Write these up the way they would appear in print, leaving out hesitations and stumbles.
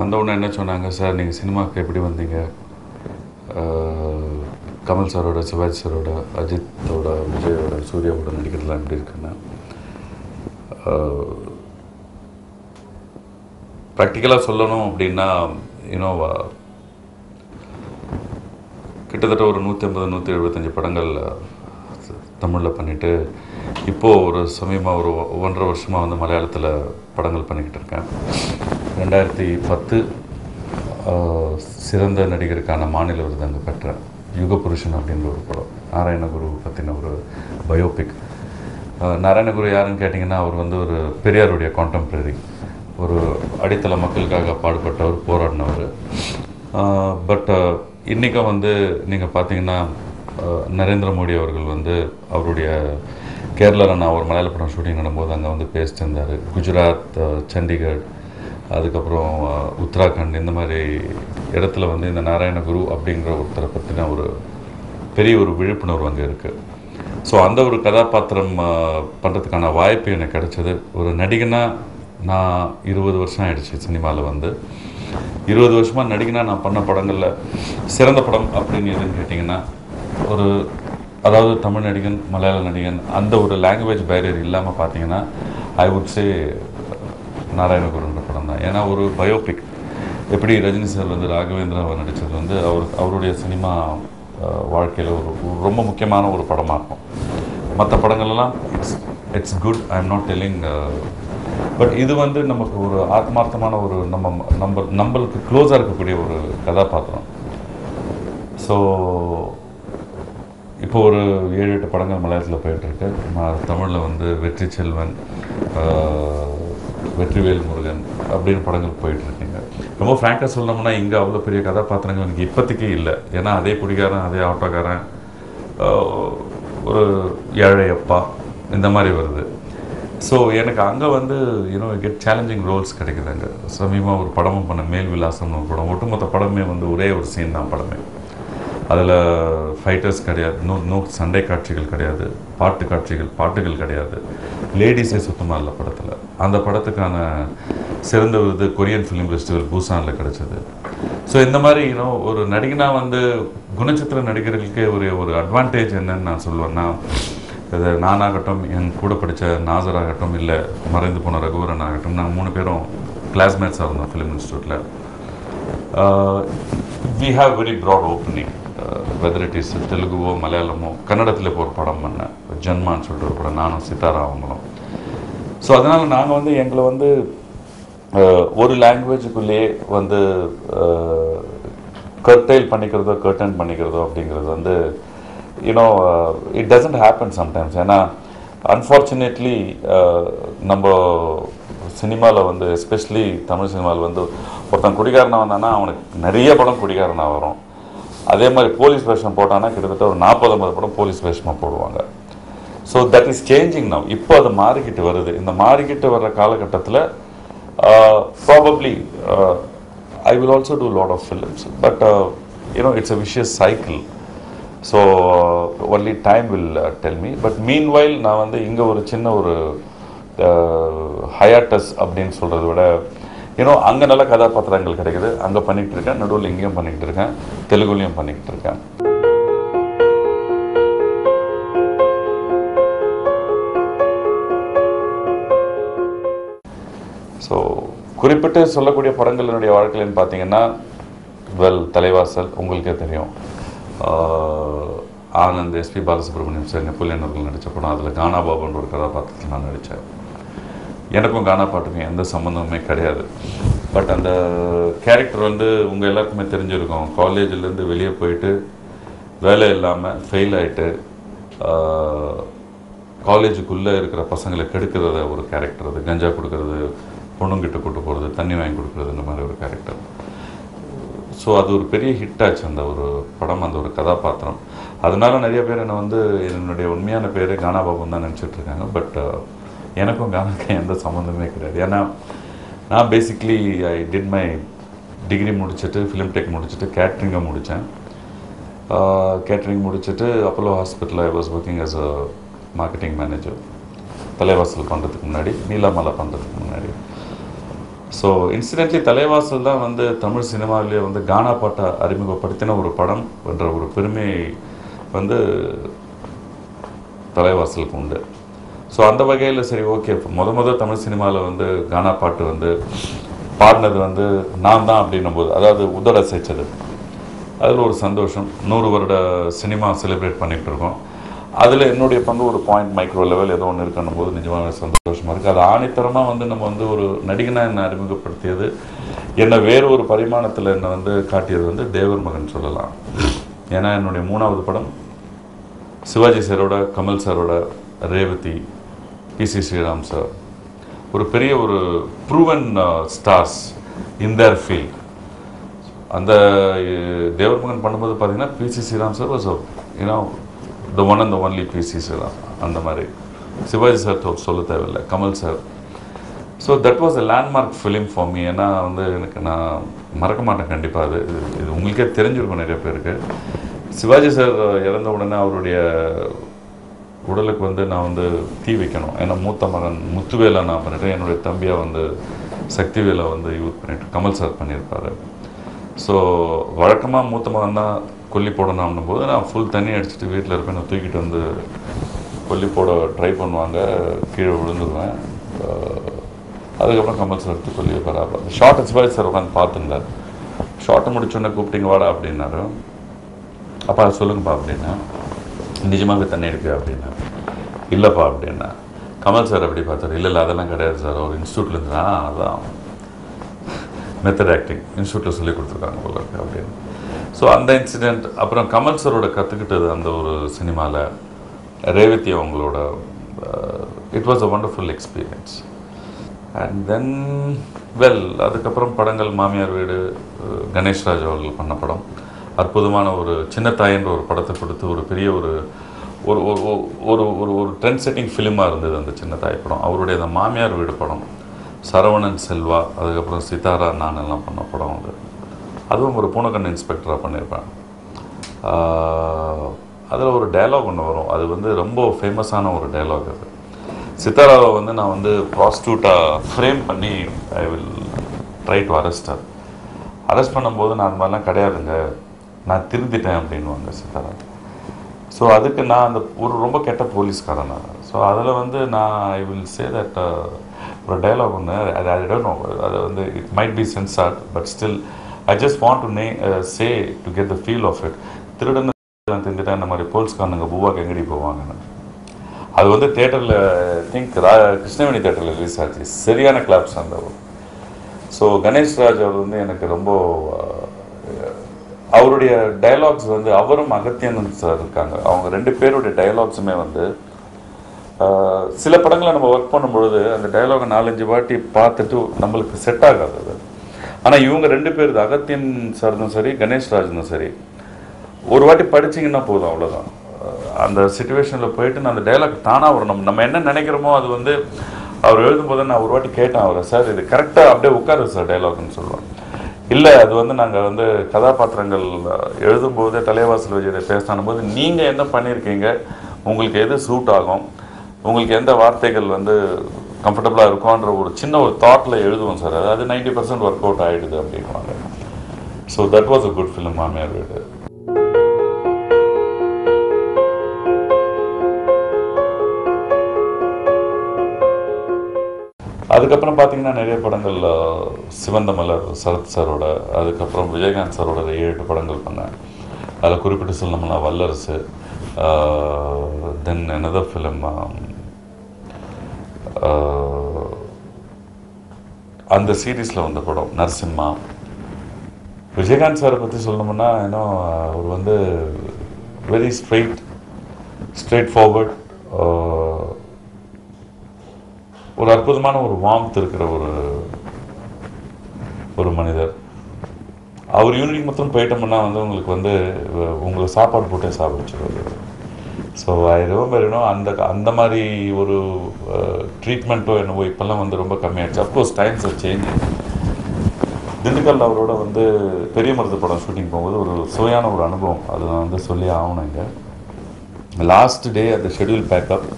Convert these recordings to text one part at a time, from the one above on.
வந்தவுடனே என்ன சொன்னாங்க, சார் நீங்கள் சினிமாவுக்கு எப்படி வந்தீங்க, கமல் சாரோட, சிவாஜி சாரோட, அஜித்தோட, விஜயோட, சூர்யாவோட நடிக்கிறதுலாம் எப்படி இருக்குன்னு. ப்ராக்டிக்கலாக சொல்லணும் அப்படின்னா யூனோ கிட்டத்தட்ட ஒரு 150-175 படங்கள் தமிழில் பண்ணிவிட்டு இப்போது ஒரு சமயமாக ஒரு 1.5 வருஷமாக வந்து மலையாளத்தில் படங்கள் பண்ணிக்கிட்டு இருக்கேன். 2010 சிறந்த நடிகருக்கான மாநில விருது அங்கே பெற்றேன். யுகபுருஷன் அப்படின்ற ஒரு படம், நாராயணகுரு பற்றின ஒரு பயோபிக். நாராயணகுரு யாருன்னு கேட்டிங்கன்னா, அவர் வந்து ஒரு பெரியாருடைய கான்டெம்பரரி, ஒரு அடித்தள மக்களுக்காக பாடுபட்டவர், போராடினவர். பட் இன்றைக்கும் வந்து நீங்கள் பார்த்தீங்கன்னா, நரேந்திர மோடி அவர்கள் வந்து அவருடைய கேரளாவில் நான் ஒரு மலையாள படம் ஷூட்டிங் நடக்கும்போது அங்கே வந்து பேசிட்டு இருந்தார். குஜராத், சண்டிகர், அதுக்கப்புறம் உத்தராகண்ட், இந்த மாதிரி இடத்துல வந்து இந்த நாராயணகுரு அப்படிங்கிற ஒருத்தரை பற்றின ஒரு பெரிய ஒரு விழிப்புணர்வு அங்கே இருக்குது. ஸோ அந்த ஒரு கதாபாத்திரம் பண்ணுறதுக்கான வாய்ப்பு எனக்கு கிடைச்சது. ஒரு நடிகனாக நான் 20 வருஷம் ஆகிடுச்சு சினிமாவில் வந்து. 20 வருஷமாக நடிகனாக நான் பண்ண படங்களில் சிறந்த படம் அப்படின்னு எதுன்னு கேட்டிங்கன்னா, அதாவது தமிழ் நடிகன், மலையாள நடிகன், அந்த ஒரு லாங்குவேஜ் பேரியர் இல்லாமல் பார்த்தீங்கன்னா ஐ வுட் சே நாராயணகுருன்ற படம் தான். ஏன்னா ஒரு பயோபிக், எப்படி ரஜினி சார் வந்து ராகவேந்திராவை நடித்தது வந்து அவருடைய சினிமா வாழ்க்கையில் ஒரு ரொம்ப முக்கியமான ஒரு படமாக இருக்கும். மற்ற படங்கள்லாம் it's good, I am not telling, but இது வந்து நமக்கு ஒரு ஆத்மார்த்தமான ஒரு நம்மளுக்கு க்ளோஸாக இருக்கக்கூடிய ஒரு கதாபாத்திரம். ஸோ இப்போ ஒரு 7-8 படங்கள் மலையாளத்தில் போயிட்டுருக்கு. தமிழில் வந்து வெற்றி செல்வன், வெற்றிவேல் முருகன் அப்படின்னு படங்கள் போயிட்டுருக்குங்க. ரொம்ப ஃப்ராங்காக சொல்லணும்னா இங்கே அவ்வளோ பெரிய கதாபாத்திரங்கள் எனக்கு இப்போதைக்கு இல்லை. ஏன்னா அதே குடிகாரன், அதே ஆட்டோக்காரன், ஒரு ஏழை அப்பா, இந்த மாதிரி வருது. ஸோ எனக்கு அங்கே வந்து கெட் சேலஞ்சிங் ரோல்ஸ் கிடைக்குது. அங்கே சமீபமாக ஒரு படமும் பண்ண, மேல் விலாசம்னு ஒரு படம். ஒட்டுமொத்த படமே வந்து ஒரே ஒரு சீன் தான் படமே. அதில் ஃபைட்டர்ஸ் கிடையாது, நோ சண்டை காட்சிகள் கிடையாது, பாட்டுகள் கிடையாது, லேடிஸே சுத்தமாக இல்லை படத்தில். அந்த படத்துக்கான சிறந்த விருது கொரியன் ஃபிலிம் ஃபெஸ்டிவல் பூசானில் கிடச்சிது. ஸோ இந்த மாதிரி ஒரு நடிகனாக வந்து குணச்சித்திர நடிகர்களுக்கே ஒரு அட்வான்டேஜ் என்னன்னு நான் சொல்லுவேன்னா, இது நானாகட்டும், என் கூட படித்த நாசராகட்டும், இல்லை மறைந்து போன ரகுவரன் ஆகட்டும், நாங்கள் 3 பேரும் கிளாஸ்மேட்ஸாக இருந்தோம் ஃபிலிம் இன்ஸ்டியூட்டில். We have very broad opening, whether it is தெலுங்குவோ மலையாளமோ. கன்னடத்தில் இப்போ ஒரு படம் பண்ணேன், ஜன்மான்னு சொல்லிட்டு ஒரு படம், நானும் சித்தாரா அவங்களும். ஸோ அதனால் நாங்கள் வந்து எங்களை வந்து ஒரு லாங்குவேஜுக்குள்ளேயே வந்து கர்டைல் பண்ணிக்கிறதோ அப்படிங்கிறது வந்து இட் டசன்ட் ஹேப்பன் சம்டைம்ஸ். ஏன்னா அன்ஃபார்ச்சுனேட்லி நம்ம சினிமாவில் வந்து, எஸ்பெஷலி தமிழ் சினிமாவில் வந்து, ஒருத்தன் குடிகாரனாக வந்தானா அவனுக்கு நிறைய படம் குடிகாரனாக வரும். அதே மாதிரி போலீஸ் வேஷம் போட்டானா கிட்டத்தட்ட ஒரு 40-50 படம் போலீஸ் வேஷமாக போடுவாங்க. So that is changing now. இப்போ அது மாறிக்கிட்டு வருது. இந்த மாறிக்கிட்டு வர்ற காலகட்டத்தில் probably I will also do lot of films, but it's a vicious cycle. So only time will tell me. But meanwhile நான் வந்து இங்கே ஒரு சின்ன ஒரு ஹயாட்டஸ் அப்படின்னு சொல்கிறத விட அங்கே நல்ல கதாபாத்திரங்கள் கிடைக்குது, அங்கே பண்ணிக்கிட்டு இருக்கேன். நடுவில் இங்கேயும் பண்ணிக்கிட்டு இருக்கேன், தெலுங்குலையும் பண்ணிக்கிட்டு இருக்கேன். ஸோ குறிப்பிட்டு சொல்லக்கூடிய படங்கள் என்னுடைய வாழ்க்கையில்னு பார்த்தீங்கன்னா, தலைவாசல் உங்களுக்கே தெரியும், ஆனந்த், எஸ்பி பாலசுப்ரமணியம் சார், நெப்போலியன் அவர்கள் நடித்த படம். அதில் கானா பாபுன்ற ஒரு கதாபாத்திரத்தில் நான் நடித்தேன். எனக்கும் கானா பாட்டுக்கும் எந்த சம்மந்தமுமே கிடையாது. பட் அந்த கேரக்டர் வந்து உங்கள் எல்லாருக்குமே தெரிஞ்சிருக்கும். காலேஜிலேருந்து வெளியே போயிட்டு வேலை இல்லாமல் ஃபெயில் ஆகிட்டு காலேஜுக்குள்ளே இருக்கிற பசங்களை கெடுக்கிறத ஒரு கேரக்டர். அது கஞ்சா கொடுக்கறது, பொண்ணுங்கிட்ட கூட்டு போகிறது, தண்ணி வாங்கி கொடுக்குறது, இந்த மாதிரி ஒரு கேரக்டர். ஸோ அது ஒரு பெரிய ஹிட் ஆச்சு அந்த ஒரு படம், அந்த ஒரு கதாபாத்திரம். அதனால நிறைய பேர் என்னை வந்து என்னுடைய உண்மையான பேர் கானா பாபுன்னு தான் நினச்சிட்ருக்காங்க. பட் எனக்கும் கானாக்கு எந்த சம்மந்தமே கிடையாது. ஏன்னா நான் basically I did my degree முடிச்சுட்டு, ஃபிலிம் டெக் முடிச்சுட்டு, கேட்ரிங்கை முடித்தேன். கேட்ரிங் முடிச்சுட்டு அப்போலோ ஹாஸ்பிட்டலில் I was working as a marketing manager. Thalaivasal பண்ணுறதுக்கு முன்னாடி, நீலாமலை பண்ணுறதுக்கு முன்னாடி. ஸோ இன்சிடென்ட்லி தலைவாசல் தான் வந்து தமிழ் சினிமாவிலேயே வந்து கானா பாட்டை அறிமுகப்படுத்தின ஒரு படம் என்ற ஒரு பெருமை வந்து தலைவாசலுக்கு உண்டு. ஸோ அந்த வகையில் சரி ஓகே, முதல் தமிழ் சினிமாவில் வந்து கானா பாட்டு வந்து பாடினது வந்து நான் தான் அப்படின்னும் போது, அதாவது உதட சேர்ச்சது, அதில் ஒரு சந்தோஷம். 100 வருட சினிமா செலிப்ரேட் பண்ணிகிட்டு இருக்கோம். அதில் என்னுடைய பங்கு ஒரு பாயிண்ட் மைக்ரோ லெவல் ஏதோ ஒன்று இருக்கணும் போது நிஜமாக சந்தோஷமாக இருக்குது. அது ஆணித்தரமாக வந்து நம்ம வந்து ஒரு நடிகனாக என்னை அறிமுகப்படுத்தியது, என்னை வேறு ஒரு பரிமாணத்தில் என்னை வந்து காட்டியது வந்து தேவர் மகன் சொல்லலாம். ஏன்னா என்னுடைய 3வது படம் சிவாஜி சாரோட, கமல் சாரோட, ரேவதி, பிசி ஸ்ரீராம் சார், ஒரு பெரிய ஒரு proven stars in their field. அந்த தேவர் மகன் பண்ணும்போது பார்த்தீங்கன்னா PC Sreeram sir was you know the one and the only PC Sreeram. அந்த மாதிரி சிவாஜி சார் சொல்ல தேவையில்லை, Kamal sir. So that was a landmark film for me. ஏன்னா வந்து எனக்கு நான் மறக்க மாட்டேன் கண்டிப்பாக. இது உங்களுக்கே தெரிஞ்சிருக்கும் நிறைய பேருக்கு. சிவாஜி சார் இறந்த உடனே அவருடைய உடலுக்கு வந்து நான் வந்து தீ வைக்கணும். ஏன்னா மூத்த மகன் முத்துவேலை நான் பண்ணிட்டேன், என்னுடைய தம்பியாக வந்து சக்திவேலை வந்து யூத் பண்ணிட்டு கமல் சார் பண்ணியிருப்பார். ஸோ வழக்கமாக மூத்த மகன் தான் கொல்லி போடணும் அப்படின்போது நான் ஃபுல் தண்ணி அடிச்சுட்டு வீட்டில் இருப்பேன். நான் தூக்கிட்டு வந்து கொல்லி போட ட்ரை பண்ணுவாங்க, கீழே விழுந்துருவேன். அதுக்கப்புறம் கமல் சார் எடுத்து கொல்லி வைப்பார். ஷார்ட் சிவாஜி சார் உட்காந்து பார்த்துருந்தார். ஷார்ட்டை முடிச்சோடனே கூப்பிட்டீங்க வாடா அப்படின்னாரு. அப்பா சொல்லுங்கப்பா அப்படின்னா, நிஜமாகவே தண்ணி எடுக்கு அப்படின்னா, இல்லைப்பா அப்படின்னா. கமல் சார் அப்படி பார்த்தார், இல்லை அதெல்லாம் கிடையாது சார், அவர் இன்ஸ்டியூட்லேருந்து அதான் மெத்தட் ஆக்டிங் இன்ஸ்டியூட்டில் சொல்லி கொடுத்துருக்காங்க போல இருக்கு அப்படின்னு. ஸோ அந்த இன்சிடெண்ட், அப்புறம் கமல் சாரோட கற்றுக்கிட்டது அந்த ஒரு சினிமாவில், ரேவதி அவங்களோட, it was a wonderful experience. And then அதுக்கப்புறம் படங்கள் மாமியார் வீடு, கணேஷ்ராஜ் அவர்கள் பண்ண படம், அற்புதமான ஒரு சின்ன தாயின்ற ஒரு படத்தை கொடுத்து ஒரு பெரிய ஒரு ஒரு ஒரு ஒரு ஒரு ட்ரெண்ட் செட்டிங் ஃபிலிமாக இருந்தது அந்த சின்ன தாய் படம். அவருடைய அந்த மாமியார் வீடு படம், சரவணன் செல்வா, அதுக்கப்புறம் சித்தாரா நான் எல்லாம் பண்ண படம் அது. அதுவும் ஒரு பூனக்கண்ணு இன்ஸ்பெக்டராக பண்ணியிருப்பேன். அதில் ஒரு டைலாக் ஒன்று வரும், அது வந்து ரொம்ப ஃபேமஸான ஒரு டைலாக். அது சித்தாராவை வந்து நான் வந்து ப்ராஸ்டியூட்டாக ஃப்ரேம் பண்ணி I will try to arrest பண்ணும்போது நான் அந்த மாதிரிலாம் கிடையாதுங்க, நான் திருந்திட்டேன் அப்படின்வாங்க சித்தாரா. ஸோ அதுக்கு நான் அந்த ஒரு ரொம்ப கெட்ட போலீஸ்காரன் நான். ஸோ அதில் வந்து நான் ஐ வில் சே தட் ஒரு டைலாக் ஒன்று, அது ஐ டோன்ட் நோ, அது வந்து it might be censored, but still I just want to say to get the feel of it. திருடன் திருந்திட்டேன், இந்த மாதிரி போலீஸ்காரனுங்க பூவாக்கு எங்கடி போவாங்கன்னு. அது வந்து தேட்டரில் திங்க் கிருஷ்ணவேணி தேட்டரில் ரிலீஸ் ஆச்சு, சரியான கிளாப்ஸ் அந்த. ஸோ கணேஷ்ராஜ் அவர் வந்து எனக்கு ரொம்ப, அவருடைய டைலாக்ஸ் வந்து, அவரும் அகத்தியன் சார் இருக்காங்க, அவங்க 2 பேருடைய டைலாக்ஸுமே வந்து சில படங்களை நம்ம ஒர்க் பண்ணும்பொழுது அந்த டைலாகை 4-5 வாட்டி பார்த்துட்டு நம்மளுக்கு செட் ஆகாது அது. ஆனால் இவங்க 2 பேர், அகத்தியன் சார்னும் சரி கணேஷ்ராஜனும் சரி, ஒரு வாட்டி படிச்சிங்கன்னா போதும், அவ்வளோதான். அந்த சிச்சுவேஷனில் போயிட்டு நான் அந்த டைலாக் தானாக வரும். நம்ம என்ன நினைக்கிறோமோ அது வந்து அவர் எழுதும்போது நான் ஒரு வாட்டி கேட்டேன் அவரை, சார் இது கரெக்டாக அப்படியே உட்காரு சார் டைலாக்னு சொல்லுவேன். இல்லை அது வந்து நாங்கள் வந்து கதாபாத்திரங்கள் எழுதும்போதே தலைவாசல் விஜயை பேசினும் போது நீங்கள் என்ன பண்ணியிருக்கீங்க, உங்களுக்கு எது சூட் ஆகும், உங்களுக்கு எந்த வார்த்தைகள் வந்து கம்ஃபர்டபுளாக இருக்கும்ன்ற ஒரு சின்ன ஒரு தாட்டில் எழுதுவோம் சார், அது 90% ஒர்க் அவுட் ஆகிடுது அப்படின்வாங்க. So that was a good film மாமியார் வீடு. அதுக்கப்புறம் பார்த்தீங்கன்னா நிறைய படங்கள், சிவந்த மலர் சரத் சாரோட, அதுக்கப்புறம் விஜயகாந்த் சாரோட 7-8 படங்கள் பண்ணேன். அதில் குறிப்பிட்டு சொல்லணும்னா வல்லரசு, தென் another ஃபிலிம் அந்த சீரீஸில் வந்த படம் நரசிம்மா. விஜயகாந்த் சாரை பற்றி சொல்லணும்னா இன்னும் அவர் வந்து வெரி ஸ்ட்ரெயிட் ஃபார்வர்ட், ஒரு அற்புதமான ஒரு வார்ம்த் இருக்கிற ஒரு மனிதர். அவர் யூனிட் மட்டும் போயிட்டோம்னா வந்து உங்களுக்கு வந்து உங்களுக்கு சாப்பாடு போட்டே சாப்பிடுச்சுருவாரு. ஸோ ஐ ரிமெம்பர் அந்த மாதிரி ஒரு ட்ரீட்மெண்ட்டோ என்னவோ இப்போல்லாம் வந்து ரொம்ப கம்மியாகிடுச்சு. Of course times are changing. Dindigul அவரோட வந்து பெரிய மருது படம் ஷூட்டிங் போகும்போது ஒரு சுவையான ஒரு அனுபவம், அது நான் வந்து சொல்லி ஆகணும். இங்கே லாஸ்ட் டே அந்த ஷெட்யூல் பேக்கப்,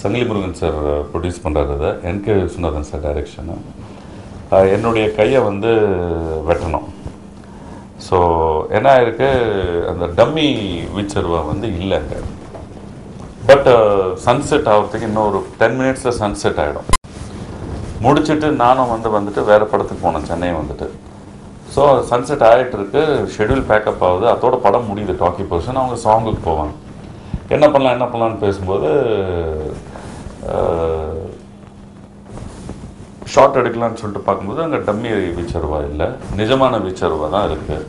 சங்கிலி முருகன் சார் ப்ரொடியூஸ் பண்ணுறாரு, அதை என்கே விஸ்வநாதன் சார் டைரக்ஷனு. என்னுடைய கையை வந்து வெட்டணும். ஸோ என்ன ஆயிருக்கு, அந்த டம்மி வீச்சருவா வந்து இல்லைங்க. பட் சன்செட் ஆகிறதுக்கு இன்னும் ஒரு 10 மினிட்ஸில் சன்செட் ஆகிடும். முடிச்சுட்டு நானும் வந்துட்டு வேறு படத்துக்கு போனேன், சென்னை வந்துட்டு. ஸோ சன்செட் ஆகிட்டு இருக்கு, ஷெட்யூல் பேக்கப் ஆகுது, அதோட படம் முடியுது டாக்கி போர்ஷன். அவங்க சாங்குக்கு போவாங்க. என்ன பண்ணலான்னு பேசும்போது ஷார்ட் எடுக்கலான்னு சொல்லிட்டு பார்க்கும்போது அங்கே டம்மி வீச்சருவா இல்லை, நிஜமான வீச்சருவா தான் இருக்குது.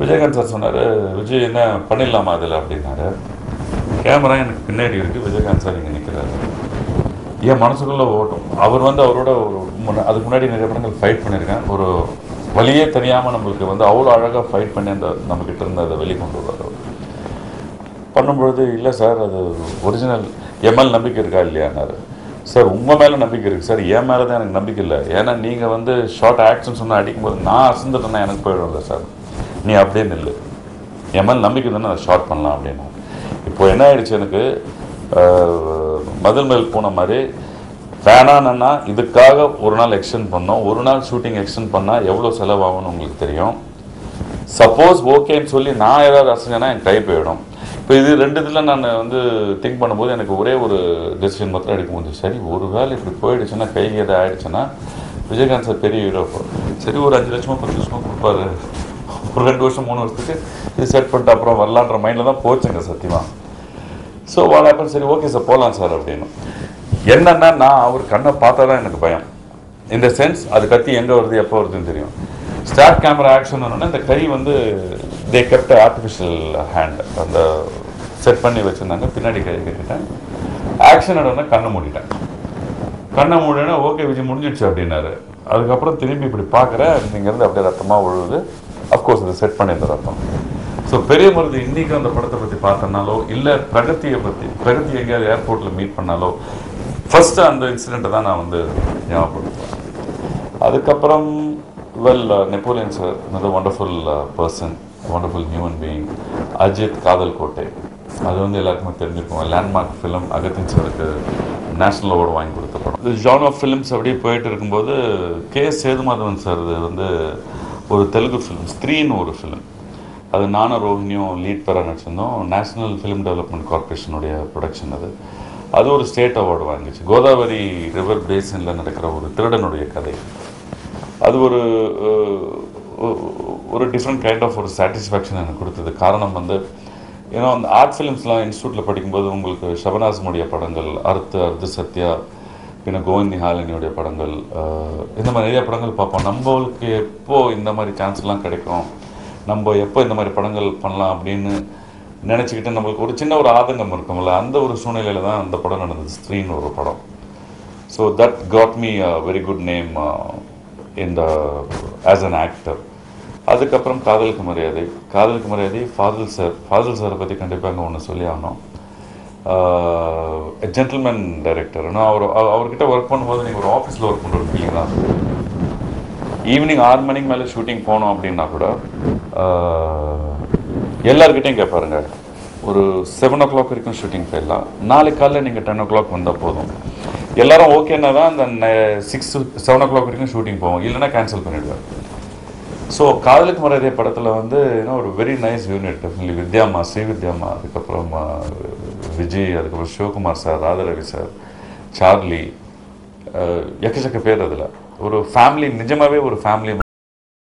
விஜயகாந்த் சார் சொன்னார், விஜய் என்ன பண்ணிடலாமா அதில் அப்படின்னாரு. கேமரா எனக்கு பின்னாடி இருக்குது, விஜயகாந்த் சார் இங்கே நிற்கிறாரு. என் மனசுக்குள்ளே ஓட்டும். அவர் அவரோட அதுக்கு முன்னாடி நிறைய படங்கள் ஃபைட் பண்ணியிருக்கேன். ஒரு வழியே தெரியாமல் நம்மளுக்கு அவ்வளோ அழகாக ஃபைட் பண்ணி அந்த நம்மக்கிட்ட இருந்து அதை வெளிக்கொண்டு வருவார். பண்ணும்பொழுது இல்லை சார், அது ஒரிஜினல், என் மேலே நம்பிக்கை இருக்கா இல்லையான்னாரு. சார் உங்கள் மேலே நம்பிக்கை இருக்குது சார், என் மேலே தான் எனக்கு நம்பிக்கை இல்லை. ஏன்னா நீங்கள் ஷார்ட் ஆக்ஷன் சொன்னால் அடிக்கும்போது நான் அசந்துட்டேன்னா எனக்கு போயிடும்ல சார், நீ அப்படியே நில்லு, என் மேலே நம்பிக்கை தானே அதை ஷார்ட் பண்ணலாம் அப்படின்னா. இப்போது என்ன ஆயிடுச்சு, எனக்கு மதில் மேல் போன மாதிரி வேணான்னா இதுக்காக ஒரு நாள் எக்ஸ்டெண்ட் பண்ணோம். ஒரு நாள் ஷூட்டிங் எக்ஸ்டெண்ட் பண்ணால் எவ்வளோ செலவாகும்னு உங்களுக்கு தெரியும். சப்போஸ் ஓகேன்னு சொல்லி நான் ஏதாவது அசைஞ்சேன்னா என் கை போயிடும். இப்போ இது 2 இதில் நான் திங்க் பண்ணும்போது எனக்கு ஒரே ஒரு டெசிஷன் மாத்திரம் எடுக்கும்போது, சரி ஒரு வேலை இப்படி போயிடுச்சுன்னா, கை எதாவது ஆகிடுச்சுன்னா, விஜயகாந்த் சார் பெரிய ஹீரோ, சரி ஒரு 5 லட்சமோ 10 லட்சமோ கொடுப்பாரு, ஒரு 2 வருஷம் 3 வருஷத்துக்கு இது செட் பண்ணிட்டு அப்புறம் வரலான்ற மைண்டில் தான் போச்சுங்க சத்தியமாக. ஸோ வாழப்பன் சரி ஓகே சார் போகலாம் சார் அப்படின்னு. என்னன்னா நான் அவர் கண்ணை பார்த்தா தான் எனக்கு பயம். இந்த சென்ஸ் அது கத்தி எங்கே வருது எப்போ வருதுன்னு தெரியும். ஸ்டார்ட் கேமரா ஆக்ஷன் இந்த கை தே கெப்ட் ஆர்டிஃபிஷியல் ஹேண்ட் அந்த செட் பண்ணி வச்சுருந்தாங்க. பின்னாடி கை கட்டிட்டேன். ஆக்ஷன் உடனே கண்ணை மூடிட்டேன். கண்ணை மூடினா ஓகே விஜய் முடிஞ்சிடுச்சு அப்படின்னாரு. அதுக்கப்புறம் திரும்பி இப்படி பார்க்குறேன், இங்கேருந்து அப்படியே ரத்தமாக விழுவுது. அஃப்கோர்ஸ் இதை செட் பண்ணியிருந்த ரத்தம். ஸோ பெரிய மருது இன்றைக்கி அந்த படத்தை பற்றி பார்த்தனாலோ, இல்லை பிரகதி எங்கேயாவது ஏர்போர்ட்டில் மீட் பண்ணாலோ ஃபஸ்ட்டு அந்த இன்சிடெண்ட்டை தான் நான் ஞாபகப்படுத்துவேன். அதுக்கப்புறம் Napoleon sir another wonderful person, wonderful human being. Ajith Kadhal Kottai, அது எல்லாருக்குமே தெரிஞ்சிருக்கும். லேண்ட்மார்க் ஃபிலிம், அகத்தின் சாருக்கு நேஷ்னல் அவார்டு வாங்கி கொடுத்த படம். ஜான் ஆஃப் ஃபிலிம்ஸ் அப்படியே போயிட்டு இருக்கும்போது கே.எஸ். சேதுமாதவன் சார் ஒரு தெலுங்கு ஃபிலிம் ஸ்திரீன்னு ஒரு ஃபிலிம், அது நானும் ரோஹினியும் லீட் பெற நடிச்சிருந்தோம். நேஷ்னல் ஃபிலிம் டெவலப்மெண்ட் கார்பரேஷனுடைய ப்ரொடக்ஷன் அது ஒரு ஸ்டேட் அவார்டு வாங்கிச்சு. கோதாவரி ரிவர் பேசினில் நடக்கிற ஒரு திருடனுடைய கதை. அது ஒரு டிஃப்ரெண்ட் கைண்ட் ஆஃப் ஒரு சாட்டிஸ்ஃபேக்ஷன் எனக்கு கொடுத்தது. காரணம் ஏன்னா அந்த ஆர்ட் ஃபிலிம்ஸ்லாம் இன்ஸ்டியூட்டில் படிக்கும்போது உங்களுக்கு ஷபனாஸ்முடைய படங்கள், அர்த்து சத்யா, பின்ன கோவிந்தி ஹாலினியுடைய படங்கள், இந்த மாதிரி நிறைய படங்கள் பார்ப்போம். நம்மளுக்கு எப்போ இந்த மாதிரி சான்ஸ்லாம் கிடைக்கும், நம்ம எப்போ இந்த மாதிரி படங்கள் பண்ணலாம் அப்படின்னு நினச்சிக்கிட்டு நம்மளுக்கு ஒரு சின்ன ஒரு ஆதங்கம் இருக்கும்ல, அந்த ஒரு சூழ்நிலையில் தான் அந்த படம் நடந்தது, ஸ்க்ரீன் ஒரு படம். So that got me a very good name as an actor. அதுக்கப்புறம் காதலுக்கு மரியாதை ஃபாசில் சாரை பற்றி கண்டிப்பாக ஒன்று சொல்லி ஆகணும். Gentleman director. ஆனால் அவர்கிட்ட ஒர்க் பண்ணும்போது நீங்கள் ஒரு ஆஃபீஸில் ஒர்க் பண்ணுற ஒரு ஃபீலிங் தான். ஈவினிங் 6 மணிக்கு மேலே ஷூட்டிங் போனோம் அப்படின்னா கூட எல்லாருக்கிட்டையும் கேட்பாருங்க, ஒரு 7 o'clock வரைக்கும் ஷூட்டிங் போயிடலாம், நாளைக்கு காலையில் நீங்கள் 10 o'clock வந்தால் போதும். எல்லாரும் ஓகேன்னா தான் அந்த 6 to 7 o'clock வரைக்கும் ஷூட்டிங் போவோம், இல்லைன்னா கேன்சல் பண்ணிவிடுவார். ஸோ காதலுக்கு மரியாதை படத்தில் ஒரு வெரி நைஸ் யூனிட், டெஃபினெட்லி ஸ்ரீவித்யாமா, அதுக்கப்புறம் விஜய், அதுக்கப்புறம் Sivakumar sir, Radharavi sir, Charlie, எக்கச்சக்க பேர். அதில் ஒரு ஃபேமிலி, நிஜமாகவே ஒரு ஃபேமிலி